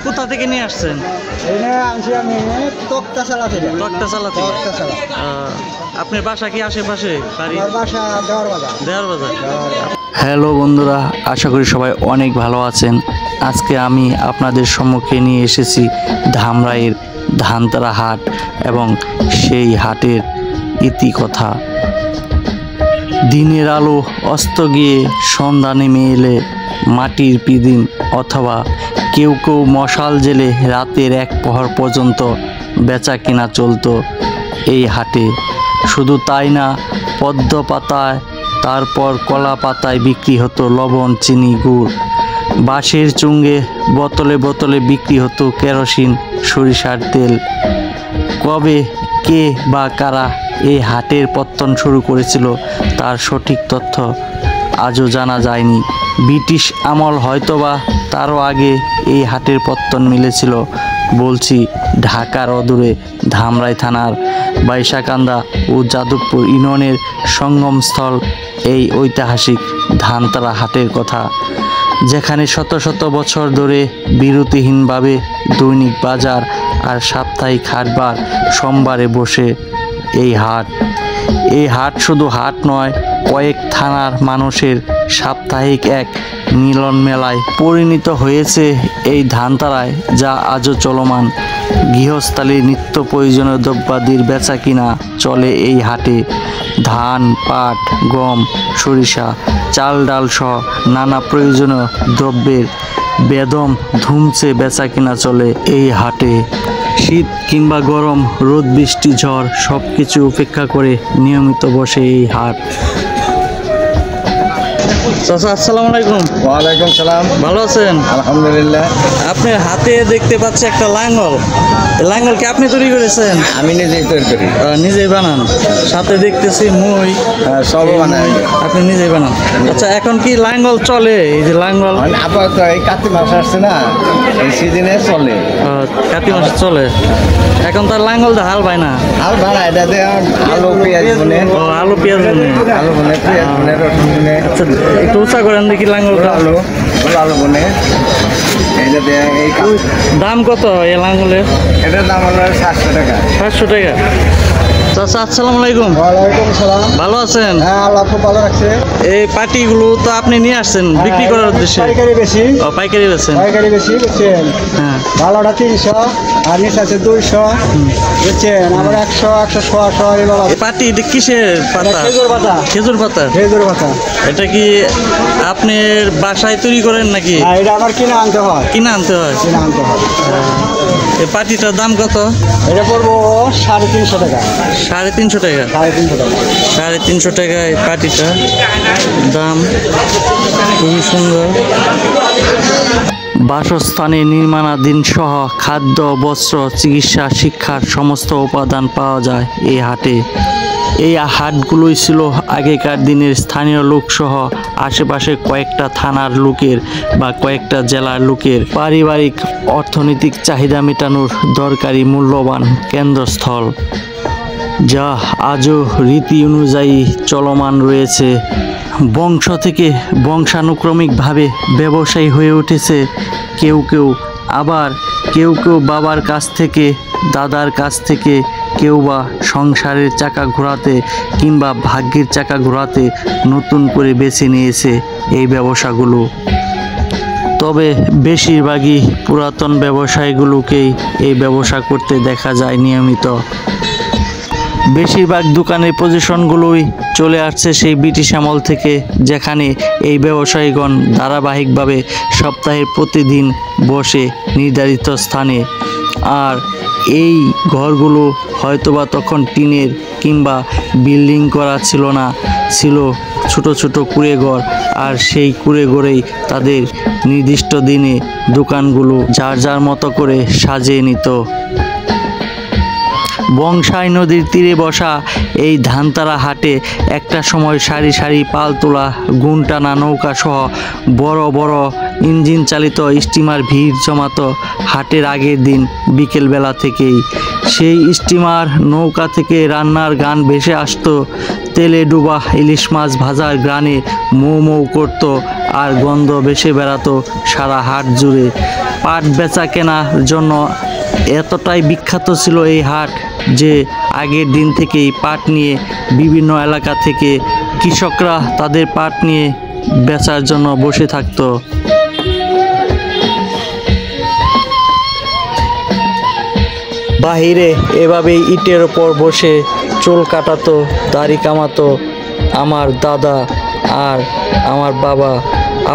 কোথা থেকে নিয়ে আসছেন? আপনার বাসা কি আশেপাশে? দেওয়ার বাজার। হ্যালো বন্ধুরা, আশা করি সবাই অনেক ভালো আছেন। আজকে আমি আপনাদের সম্মুখে নিয়ে এসেছি ধামরাইয়ের ধানতলা হাট এবং সেই হাটের ইতিকথা। দিনের আলো অস্ত গিয়ে সন্ধ্যা নেমে এলে মাটির পিদিম অথবা কেউ কেউ মশাল জেলে রাতের এক প্রহর পর্যন্ত বেচা কেনা চলতো এই হাটে। শুধু তাই না, পদ্ম পাতায়, তারপর কলা পাতায় বিক্রি হতো লবণ, চিনি, গুড়। বাঁশের চুঙ্গে বোতলে বোতলে বিক্রি হতো কেরোসিন, সরিষার তেল। কবে, কে বা কারা এই হাটের পত্তন শুরু করেছিল তার সঠিক তথ্য আজও জানা যায়নি। ব্রিটিশ আমল হয়তোবা তারও আগে এই হাটের পত্তন মিলেছিল। বলছি ঢাকার অদূরে ধামরাই থানার বাইশাকান্দা ও যাদবপুর ইউনিয়নের সঙ্গমস্থল এই ঐতিহাসিক ধানতলা হাটের কথা, যেখানে শত শত বছর ধরে বিরতিহীনভাবে দৈনিক বাজার আর সাপ্তাহিক হাটবার সোমবারে বসে এই হাট। এই হাট শুধু হাট নয়, কয়েক থানার মানুষের সাপ্তাহিক এক মিলন মেলায় পরিণত হয়েছে এই ধানতলায়, যা আজও চলমান। গৃহস্থালীর নিত্য প্রয়োজনীয় দ্রব্যাদির বেচা কিনা চলে এই হাটে। ধান, পাট, গম, সরিষা, চাল, ডাল সহ নানা প্রয়োজনীয় দ্রব্যের বেদম ধুমছে বেচা কিনা চলে এই হাটে। শীত কিংবা গরম, রোদ, বৃষ্টি, ঝড় সব কিছু উপেক্ষা করে নিয়মিত বসে এই হাট। চাচা আসসালামু আলাইকুম। ওয়ালাইকুম সালাম। ভালো আছেন? আলহামদুলিল্লাহ। আপনার হাতে দেখতে পাচ্ছি একটা লাঙ্গল। লাঙ্গল কি আপনি তৈরি করেছেন? আমি নিজেই তৈরি করি। নিজেই বানান? সাথে দেখতেছি মই। সব বানাই। আপনি নিজেই বানান? আচ্ছা, এখন কি লাঙ্গল চলে? এই যে লাঙ্গল আপাতত এই কার্তিক মাস আসছে না, এই সিজনে চলে। কার্তিক মাসে চলে। এখন তার লাঙ্গল দিয়ে হাল পায় না। হাল ভাড়া এটা দিয়ে আলু পেঁয়াজ বনে। আলু পেঁয়াজ বনে। আলু বনে, পেঁয়াজ বনে, রসুন বনে। আচ্ছা, একটু উঁচা করেন দেখি লাঙ্গলটা। আলু বনে। এইটা দিয়ে এই দাম কত এই লাঙ্গলের? এটার দাম হলো 700 টাকা। 700 টাকা। চাচা আসসালামু আলাইকুম। ওয়ালাইকুম সালাম। ভালো আছেন? হ্যাঁ, আল্লাহ খুব ভালো রাখছে। এই পাটিগুলো তো আপনি নিয়ে আসছেন বিক্রি করার উদ্দেশ্যে? পাইকারি বেশি। ও, পাইকারি বেচেন? পাইকারি বেশি বুঝছেন। হ্যাঁ। ভালোটা 300 আর নিচ আছে 200 বুঝছেন। আবার 100, 100 এবার এই পাটি এটা কিসের পাতা? খেজুর পাতা। খেজুর পাতা? খেজুর পাতা। এটা কি আপনার বাসায় তৈরি করেন নাকি? হ্যাঁ, এটা আবার কিনে আনতে হয়। কিনে আনতে হয়? কিনে আনতে হয়। এই পাটিটার দাম কত? এটা পড়বো 350 টাকা। 350 টাকা? 350 টাকা। 350 টাকায় পাটিটা দাম। খুবই সুন্দর। বাসস্থানে নির্মাণাধীন সহ খাদ্য, বস্ত্র, চিকিৎসা, শিক্ষার সমস্ত উপাদান পাওয়া যায় এই হাটে। এই হাটগুলোই ছিল আগেকার দিনের স্থানীয় লোকসহ আশেপাশে কয়েকটা থানার লোকের বা কয়েকটা জেলার লোকের পারিবারিক অর্থনৈতিক চাহিদা মেটানোর দরকারি মূল্যবান কেন্দ্রস্থল, যা আজও রীতি অনুযায়ী চলমান রয়েছে। বংশ থেকে বংশানুক্রমিকভাবে ব্যবসায়ী হয়ে উঠেছে কেউ কেউ, আবার কেউ কেউ বাবার কাছ থেকে, দাদার কাছ থেকে, কেউ বা সংসারের চাকা ঘোরাতে কিংবা ভাগ্যের চাকা ঘোরাতে নতুন করে বেছে নিয়েছে এই ব্যবসাগুলো। তবে বেশিরভাগই পুরাতন ব্যবসায়ীগুলোকেই এই ব্যবসা করতে দেখা যায় নিয়মিত। বেশিরভাগ দোকানের পজিশনগুলোই চলে আসছে সেই ব্রিটিশ আমল থেকে, যেখানে এই ব্যবসায়ীগণ ধারাবাহিকভাবে সপ্তাহের প্রতিদিন বসে নির্ধারিত স্থানে। আর এই ঘরগুলো হয়তোবা তখন টিনের কিংবা বিল্ডিং করা ছিল না, ছিল ছোট ছোট কুঁড়ে ঘর। আর সেই কুঁড়ে ঘরেই তাদের নির্দিষ্ট দিনে দোকানগুলো যার যার মতো করে সাজিয়ে নিত। বংশাই নদীর তীরে বসা এই ধানতলা হাটে একটা সময় সারি সারি পাল তোলা গুণ টানা নৌকা সহ বড় বড় ইঞ্জিন চালিত স্টিমার ভিড় জমাতো হাটের আগের দিন বিকেলবেলা থেকেই। সেই স্টিমার নৌকা থেকে রান্নার গান ভেসে আসতো, তেলে ডুবা ইলিশ মাছ ভাজার গ্রানে মৌ মৌ করত আর গন্ধ ভেসে বেড়াতো সারা হাট জুড়ে। পাট বেচা কেনার জন্য এতটাই বিখ্যাত ছিল এই হাট যে আগের দিন থেকেই পাট নিয়ে বিভিন্ন এলাকা থেকে কৃষকরা তাদের পাট নিয়ে বেচার জন্য বসে থাকতো। বাহিরে এভাবেই ইটের ওপর বসে চুল কাটাতো, দাড়ি কামাতো আমার দাদা আর আমার বাবা।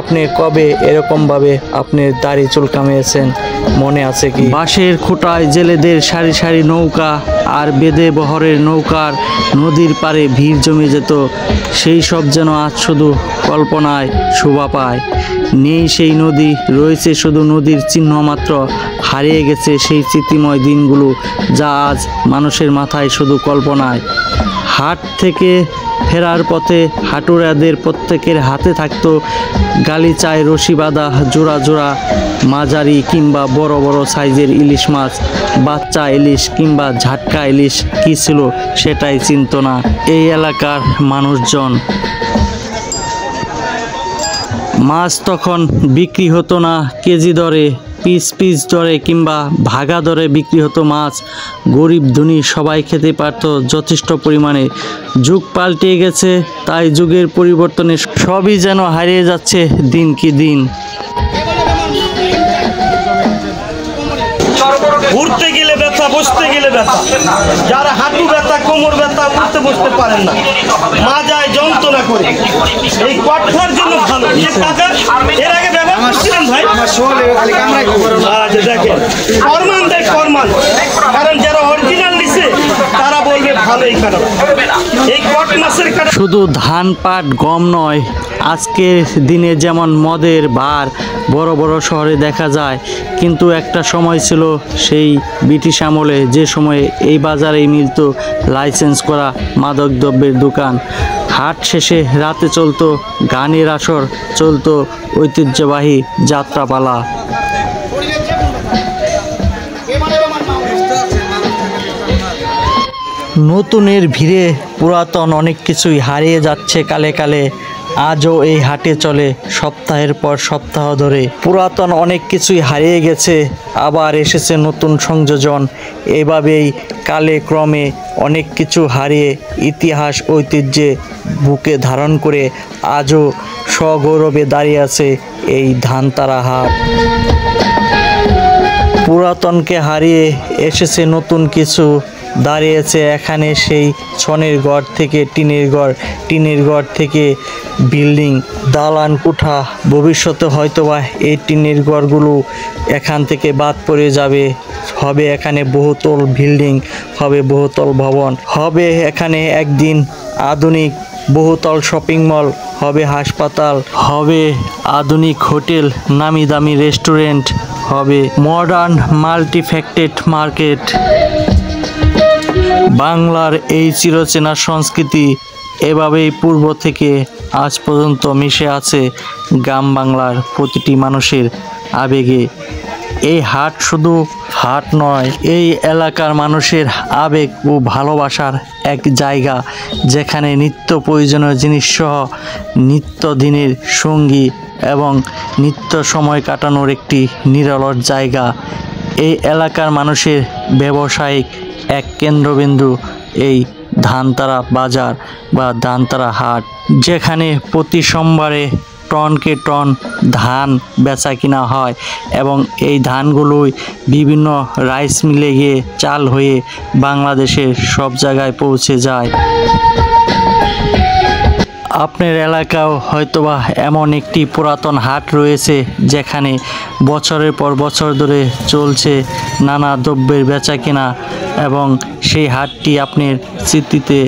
আপনি কবে এরকমভাবে আপনি দাড়ি চুল কামিয়েছেন মনে আছে কি? বাঁশের খুঁটায় জেলেদের সারি সারি নৌকা আর বেদে বহরের নৌকার নদীর পাড়ে ভিড় জমে যেত। সেই সব যেন আজ শুধু কল্পনায় শোভা পায়। নেই সেই নদী, রয়েছে শুধু নদীর চিহ্ন মাত্র। হারিয়ে গেছে সেই স্মৃতিময় দিনগুলো যা আজ মানুষের মাথায় শুধু কল্পনায়। হাট থেকে ফেরার পথে হাটুরাদের প্রত্যেকের হাতে থাকতো গালিচায় রশি বাঁধা জোড়া জোড়া মাঝারি কিংবা বড় বড় সাইজের ইলিশ মাছ। বাচ্চা ইলিশ কিংবা ঝাটকা ইলিশ কী ছিল সেটাই চিনত না এই এলাকার মানুষজন। মাছ তখন বিক্রি হতো না কেজি দরে, পিস পিস দরে কিংবা ভাগা দরে বিক্রি হতো মাছ। গরিব ধনী সবাই খেতে পারত যথেষ্ট পরিমাণে। যুগ পাল্টে গেছে, তাই যুগের পরিবর্তনে সবই যেন হারিয়ে যাচ্ছে দিন কি দিন। উঠতে গেলে ব্যথা, বসতে গেলে ব্যথা, যারা হাঁটু ব্যথা, কোমর ব্যথা, উঠতে বসতে পারেন না, মাজায় যন্ত্রণা করে। এই কটখার জন্য ভালো। এর আগে ব্যবহার করছিলেন ভাই? দেখেন ফরমান দেয় ফরমান, কারণ যারা অরিজিনাল নিছে তারা বলবে ভালোই খারাপ। এই কট মাছের কারণে শুধু ধান পাট গম নয়, আজকের দিনে যেমন মদের বার বড় বড় শহরে দেখা যায়, কিন্তু একটা সময় ছিল সেই ব্রিটিশ আমলে যে সময়ে এই বাজারেই মিলত লাইসেন্স করা মাদক দ্রব্যের দোকান। হাট শেষে রাতে চলতো গানের আসর, চলতো ঐতিহ্যবাহী যাত্রাপালা। নতুনের ভিড়ে পুরাতন অনেক কিছুই হারিয়ে যাচ্ছে কালে কালে। আজও এই হাটে চলে সপ্তাহের পর সপ্তাহ ধরে। পুরাতন অনেক কিছুই হারিয়ে গেছে, আবার এসেছে নতুন সংযোজন। এভাবেই কালে ক্রমে অনেক কিছু হারিয়ে ইতিহাস ঐতিহ্যে বুকে ধারণ করে আজও সগৌরবে দাঁড়িয়ে আছে এই ধানতারা হাট। পুরাতনকে হারিয়ে এসেছে নতুন কিছু, দাঁড়িয়েছে এখানে সেই ছনের ঘর থেকে টিনের ঘর, টিনের ঘর থেকে বিল্ডিং, দালান কোঠা। ভবিষ্যতে হয়তোবা এই টিনের ঘরগুলো এখান থেকে বাদ পড়ে যাবে, হবে এখানে বহুতল বিল্ডিং, হবে বহুতল ভবন, হবে এখানে একদিন আধুনিক বহুতল শপিং মল, হবে হাসপাতাল, হবে আধুনিক হোটেল, নামি দামি রেস্টুরেন্ট, হবে মডার্ন মাল্টিফ্যাক্টেড মার্কেট। বাংলার এই চিরচেনা সংস্কৃতি এভাবেই পূর্ব থেকে আজ পর্যন্ত মিশে আছে গ্রাম বাংলার প্রতিটি মানুষের আবেগে। এই হাট শুধু হাট নয়, এই এলাকার মানুষের আবেগ ও ভালোবাসার এক জায়গা, যেখানে নিত্য প্রয়োজনীয় জিনিস সহ নিত্যদিনের সঙ্গী এবং নিত্য সময় কাটানোর একটি নিরলস জায়গা। এই এলাকার মানুষের ব্যবসায়িক এক কেন্দ্রবিন্দু এই ধানতারা বাজার বা ধানতারা হাট, যেখানে প্রতি সোমবারে টনকে টন ধান বেচা কিনা হয় এবং এই ধানগুলোই বিভিন্ন রাইস মিলে গিয়ে চাল হয়ে বাংলাদেশের সব জায়গায় পৌঁছে যায়। আপনার এলাকাও হয়তোবা এমন একটি পুরাতন হাট রয়েছে যেখানে বছরের পর বছর ধরে চলছে নানা দ্রব্যের বেচা কিনা, এবং সেই হাটটি আপনার স্মৃতিতে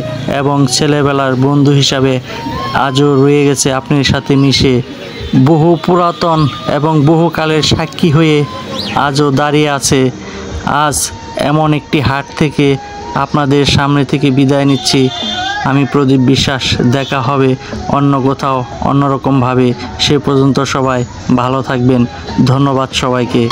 এবং ছেলেবেলার বন্ধু হিসাবে আজও রয়ে গেছে আপনার সাথে মিশে। বহু পুরাতন এবং বহুকালের সাক্ষী হয়ে আজও দাঁড়িয়ে আছে। আজ এমন একটি হাট থেকে আপনাদের সামনে থেকে বিদায় নিচ্ছি। আমি প্রদীপ বিশ্বাস। দেখা হবে অন্য কোথাও অন্যরকমভাবে। সে পর্যন্ত সবাই ভালো থাকবেন। ধন্যবাদ সবাইকে।